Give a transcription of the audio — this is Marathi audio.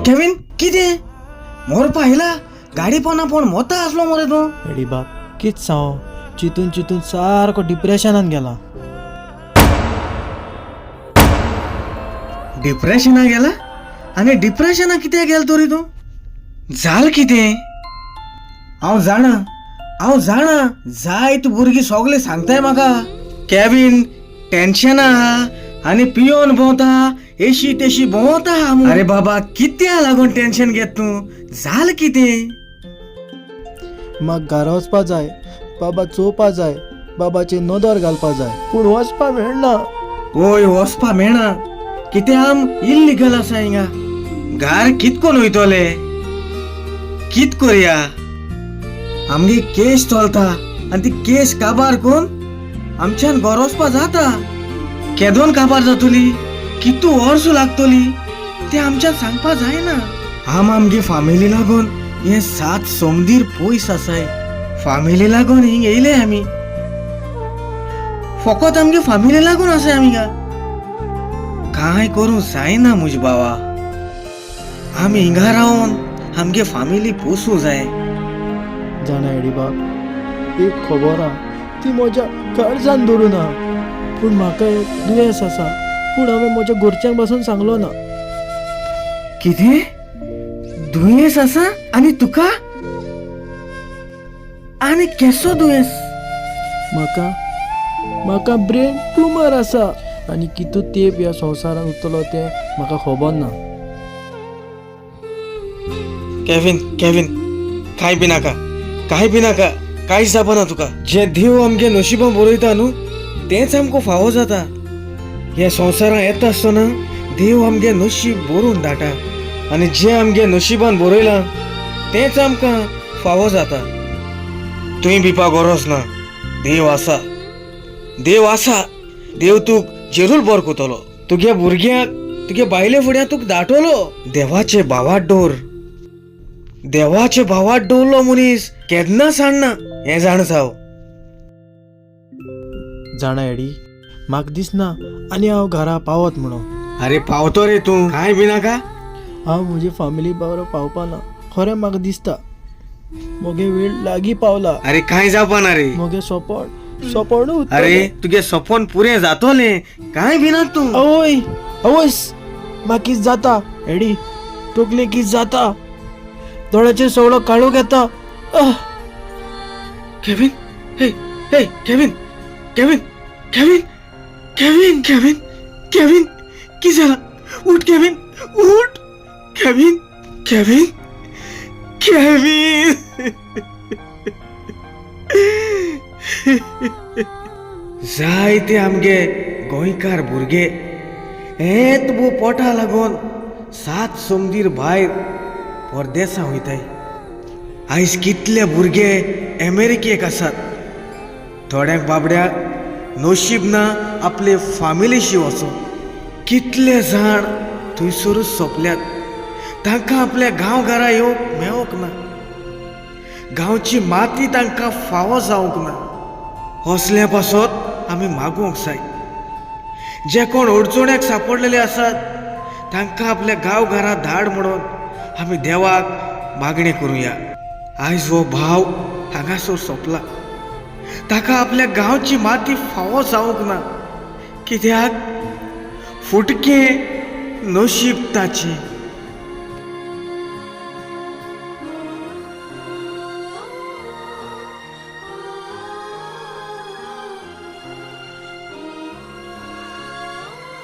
केविन कितें मोर पाहिला गाडी पोना पण मोता असलो मरे तू एडी बाप कित सांग चितून चितून सारको डिप्रेशनान गेला. डिप्रेशना गेला आणि डिप्रेशना कित्याक गेला तरी तू जाल कितें हांव जाणा जायत भुरगीं सगळे सांगताय म्हाका केविन टेन्शन आहा आनी पियोन भोंवता एशी तेशी भोंवता आहा म्हूण. अरे बाबा कित्या लागून टेन्शन घेत तू जाल कितें म्हाका घरा वचपा जाय बाबा चोवपा जाय बाबाचे नदर घालपा जाय पूण वचपा मेळना. ओय वचपा मेळना कितें आम इल्लीगल आसा हिंगा घार कितकोन वयतले कित करया आमगे केस चलता आनी ती केस काबार कोन आमच्यान घर वचपा जाता केदोन काबार जातली कितू वर्स लागतली ते आमच्यान सांगपा जायना. आमगे फामिली लागून हे 7 समदीर पयस आसाय फामिली लागून हिंग येयले आमी फकत आमगे फामिली लागून आसाय आमीगा काय करूं जायना मुज बावा आमी हिंगा रावन आमगे फामिली पोसूं जाय. जाणा एडी बाप एक खबर आहा ती म्हज्या काळजान धरून आहा पूण म्हाका एक दुयेंस आसा पूण हांवें म्हज्या घरच्यांक पासून सांगलो ना. कितें दुयेंस आसा आनी तुका आनी केसो दुयेंस म्हाका ब्रेन ट्युमर आसा आनी कितू तेंप ह्या संवसारान उरतलो तें म्हाका खबर ना. केविन काय बी नाका कांयच जावना तुका जे देव आमगे नशिबान बरयता न्हू तेंच आमकां फावो जाता. ह्या संवसारान येता आसतना देव आमगे नशीब बरोवन धाडटा आनी जे आमगे नशिबान बरयलां तेंच आमकां फावो जाता. तुवें भिवपा गरज ना देव आसा देव तुक जरूर बर कोतलो तुगे भुरग्याक तुगे बायले फुड्यान तुका दाटलो. देवाचे भावात डोवलो मनीस केन्ना सांडना हें जाण जाव. जाणा एडी म्हाका दिसना आनी हांव घरा पावत म्हणून. अरे पावतो रे तू काय बी नाका हांव म्हजी फामिली बाबरो पावपा ना खरें म्हाका दिसता मोगे वेळ लागीं पावला. अरे काय जावपाना रे मोगे सोपण अरे तुगे सपन पुरें जातोलें काय भिना तू. आवयस म्हाका कित जाता एडी तकले कित जाता दोळ्याचेर सगळो काळोख येता. केविन हे केविन की झाला उठ केविन उठ केविन जायते आमगे गोंयकार भुरगे हेत बो पोटा लागून 7 समदीर भायर परदेसा वयताय. आयज कितले भुरगे अमेरिकेक आसात थोड्यांक बाबड्याक नशीब ना आपले फामिलीशी वचो कितले जाण थंयसरूच सोंपल्यात तांकां आपल्या गांवघरा येवंक मेळोंक ना गांवची माती तांकां फावो जावंक ना. असल्या पासत आमी मागूंक जाय जे कोण अडचण्याक सांपडलेले आसात तांकां आपल्या गांवघरा धाड म्हणून आमी देवाक मागणी करुया. आयज हो भाव हांगासर सोंपला ताका आपल्या गांवची माती फावो जावंक ना कित्याक फुटकें नशीब ताचें.